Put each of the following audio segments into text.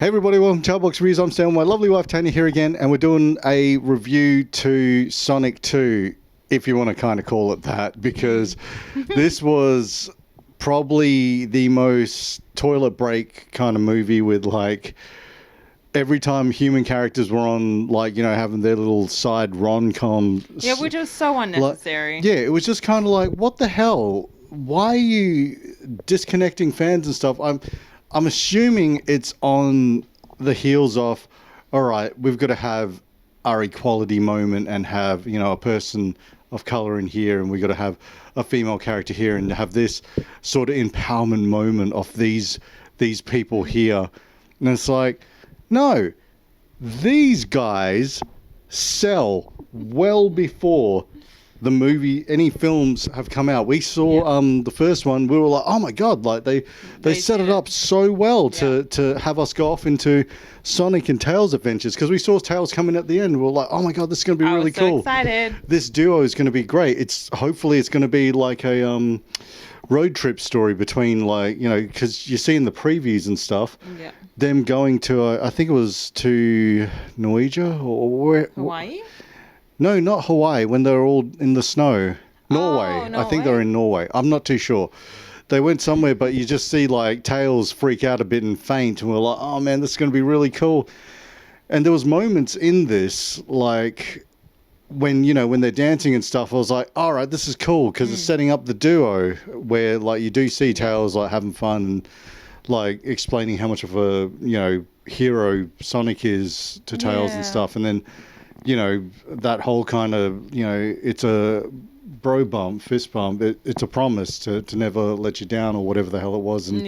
Hey everybody, welcome to Chatbox Reviews. I'm Stan, my lovely wife Tanya here again, and we're doing a review to Sonic 2, if you want to kind of call it that, because this was probably the most toilet break kind of movie with like every time human characters were on, like, you know, having their little side rom-com. Yeah, which was so unnecessary. Yeah, it was just kind of like, what the hell? Why are you disconnecting fans and stuff? I'm assuming it's on the heels of, all right, we've got to have our equality moment and have, you know, a person of color in here, and we've got to have a female character here and have this sort of empowerment moment of these people here. And it's like, no, these guys sell well before the movie, any films have come out. We saw the first one, we were like, oh my god, like they set it up so well to have us go off into Sonic and Tails adventures, because we saw Tails coming at the end. We were like, oh my god, this is going to be really cool. Excited. This duo is going to be great. Hopefully it's going to be like a road trip story between, like, you know, because you see in the previews and stuff, them going to I think it was to Norwegia or where? Hawaii? No, not Hawaii, when they're all in the snow. Norway. I think they're in Norway. I'm not too sure. They went somewhere, but you just see, like, Tails freak out a bit and faint, and we're like, oh, man, this is going to be really cool. And there was moments in this, like, when, you know, when they're dancing and stuff, I was like, all right, this is cool, because it's setting up the duo where, like, you do see Tails, like, having fun and, like, explaining how much of a, you know, hero Sonic is to Tails and stuff. And then, you know, that whole kind of, you know, it's a bro bump, fist bump. It's a promise to never let you down, or whatever the hell it was. And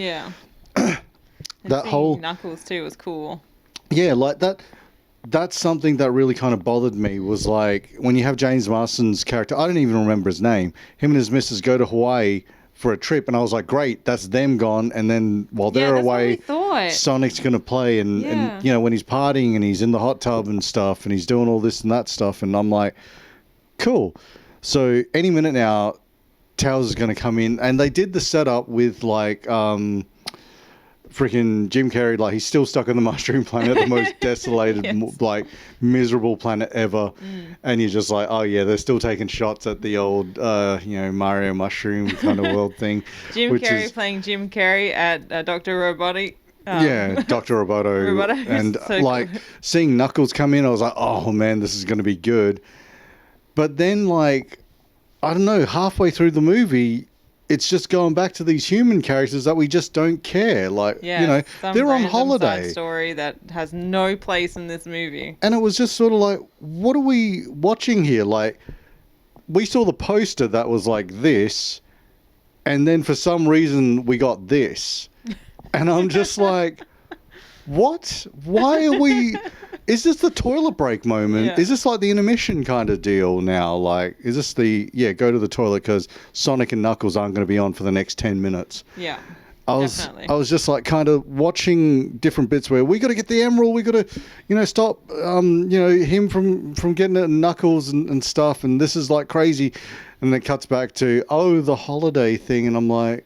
that whole Knuckles too was cool. Yeah, like that's something that really kind of bothered me, was like when you have James Marsden's character, I don't even remember his name, him and his missus go to Hawaii for a trip, and I was like, great, that's them gone, and then while they're away, Sonic's gonna play, and you know, when he's partying and he's in the hot tub and stuff, and he's doing all this and that stuff, and I'm like, cool. So any minute now, Tails is gonna come in, and they did the setup with, like, freaking Jim Carrey, like, he's still stuck on the mushroom planet, the most desolated, like, miserable planet ever. And you're just like, oh yeah, they're still taking shots at the old, you know, Mario mushroom kind of world thing. Jim Carrey playing Jim Carrey at Dr. Robotic. Dr. Roboto. And so like cool. Seeing Knuckles come in, I was like, oh man, this is going to be good. But then, like, I don't know, halfway through the movie, it's just going back to these human characters that we just don't care. Like, you know, they're on holiday. Side story that has no place in this movie. And it was just sort of like, what are we watching here? Like, we saw the poster that was like this, and then for some reason we got this. And I'm just like, what? Why are we... Is this the toilet break moment? Yeah. Is this like the intermission kind of deal now? Like, is this the, go to the toilet because Sonic and Knuckles aren't going to be on for the next 10 minutes? Yeah, I was just like kind of watching different bits where we got to get the emerald, we got to, you know, stop, you know, him from getting it, Knuckles and stuff, and this is like crazy. And then it cuts back to, the holiday thing, and I'm like,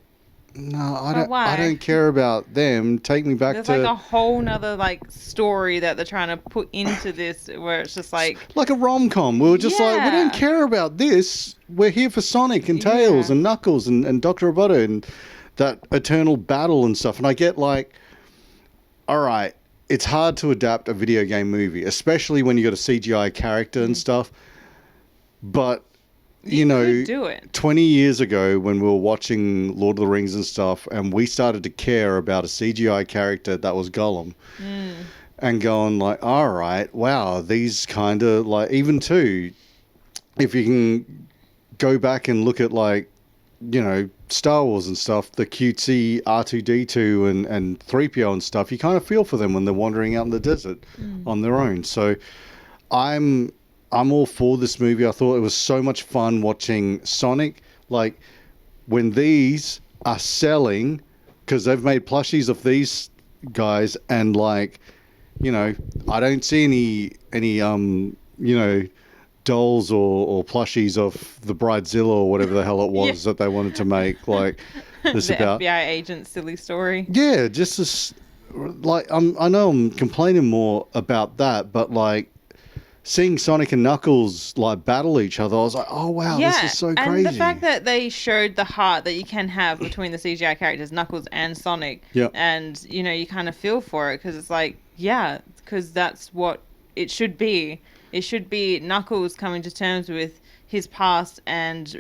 no, I don't care about them. Take me back to... There's like a whole nother, like, story that they're trying to put into this, where it's just like... Like a rom-com. We were just like, we don't care about this. We're here for Sonic and Tails and Knuckles and Dr. Roboto and that eternal battle and stuff. And I get, like, all right, it's hard to adapt a video game movie, especially when you got a CGI character and stuff. But... You know, do it. 20 years ago when we were watching Lord of the Rings and stuff, and we started to care about a CGI character that was Gollum, and going like, all right, wow, these kind of, like, even too, if you can go back and look at, like, you know, Star Wars and stuff, the cutesy R2-D2 and 3PO and stuff, you kind of feel for them when they're wandering out in the desert on their own. So I'm all for this movie. I thought it was so much fun watching Sonic. Like, when these are selling, because they've made plushies of these guys, and, like, you know, I don't see any you know, dolls or plushies of the Bridezilla or whatever the hell it was that they wanted to make. Like, this the about FBI agent silly story. Yeah, just this like I know I'm complaining more about that, but like seeing Sonic and Knuckles like battle each other, I was like, oh wow, this is so crazy. And the fact that they showed the heart that you can have between the CGI characters, Knuckles and Sonic, and you know, you kind of feel for it because it's like, yeah, because that's what it should be. It should be Knuckles coming to terms with his past and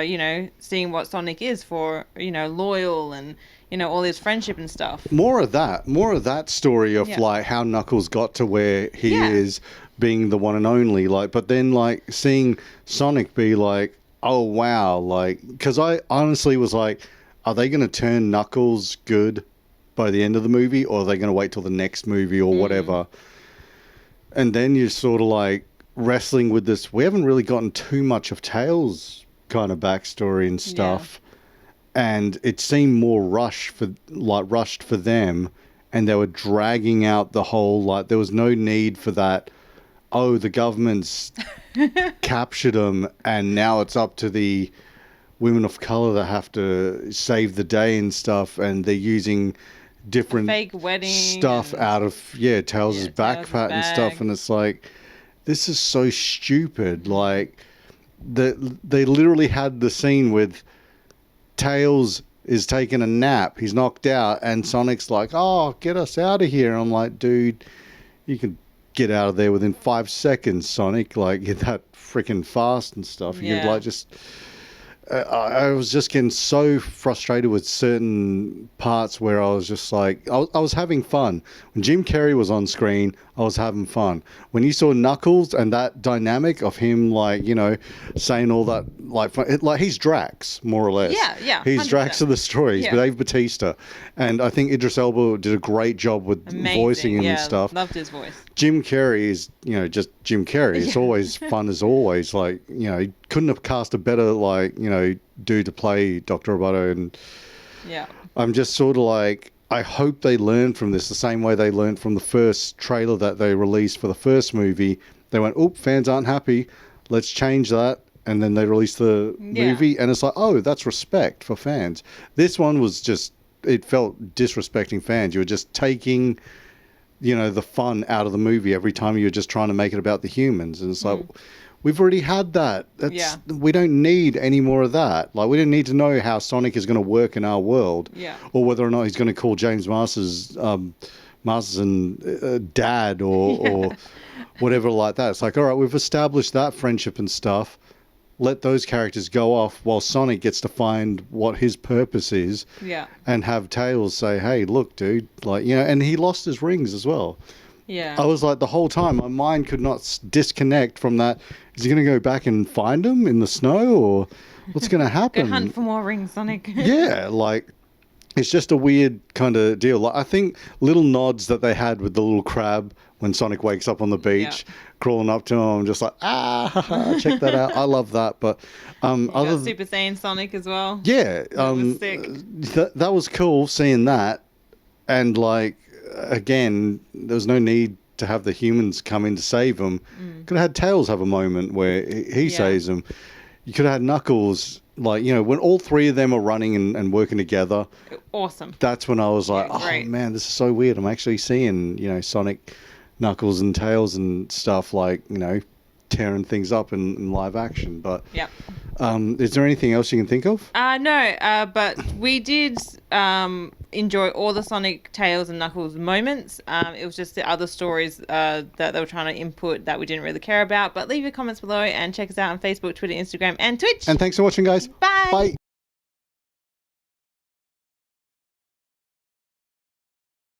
you know, seeing what Sonic is for, you know, loyal and, you know, all his friendship and stuff. More of that story of like how Knuckles got to where he is, being the one and only, like, but then like seeing Sonic be like, oh wow, like, because I honestly was like, are they going to turn Knuckles good by the end of the movie, or are they going to wait till the next movie or whatever? And then you're sort of like wrestling with this. We haven't really gotten too much of Tails' kind of backstory and stuff, and it seemed more rushed for them, and they were dragging out the whole, like, there was no need for that. Oh, the government's captured them, and now it's up to the women of color that have to save the day and stuff, and they're using different fake wedding stuff out of Tails' backpack and stuff, and it's like, this is so stupid. Like, they literally had the scene with Tails is taking a nap, he's knocked out, and Sonic's like, oh, get us out of here. And I'm like, dude, you can get out of there within 5 seconds, Sonic. Like, you're that freaking fast and stuff. You could, like, just... I was just getting so frustrated with certain parts where I was just like, I was having fun. When Jim Carrey was on screen, I was having fun. When you saw Knuckles and that dynamic of him, like, you know, saying all that, like he's Drax, more or less. Yeah. He's 100%. Drax of the story. He's Dave Bautista. And I think Idris Elba did a great job with voicing him and stuff. Loved his voice. Jim Carrey is, you know, just Jim Carrey. It's always fun as always. Like, you know, couldn't have cast a better, like, you know, dude to play Dr. Roboto. And I'm just sort of like, I hope they learn from this the same way they learned from the first trailer that they released for the first movie. They went, oop, fans aren't happy. Let's change that. And then they released the movie. And it's like, oh, that's respect for fans. This one was just, it felt disrespecting fans. You were just taking, you know, the fun out of the movie every time you're just trying to make it about the humans. And it's like, we've already had that. We don't need any more of that. Like, we don't need to know how Sonic is going to work in our world, or whether or not he's going to call James Masterson dad or whatever like that. It's like, all right, we've established that friendship and stuff. Let those characters go off while Sonic gets to find what his purpose is, and have Tails say, hey, look, dude, like, you know, and he lost his rings as well. I was like, the whole time, my mind could not disconnect from that. Is he going to go back and find him in the snow, or what's going to happen? Go hunt for more rings, Sonic. Like, it's just a weird kind of deal. Like, I think little nods that they had with the little crab when Sonic wakes up on the beach, crawling up to him, I'm just like, check that out. I love that. But other than Super Saiyan Sonic as well. That was sick. That was cool seeing that, and like, again, there was no need to have the humans come in to save him. Could have had Tails have a moment where he saves them. You could have had Knuckles, like, you know, when all three of them are running and working together. Awesome. That's when I was like, man, this is so weird. I'm actually seeing, you know, Sonic, Knuckles and Tails and stuff, like, you know, tearing things up in live action. But is there anything else you can think of? No, but we did enjoy all the Sonic, Tails and Knuckles moments. It was just the other stories that they were trying to input that we didn't really care about. But leave your comments below and check us out on Facebook, Twitter, Instagram and Twitch. And thanks for watching, guys. Bye. Bye.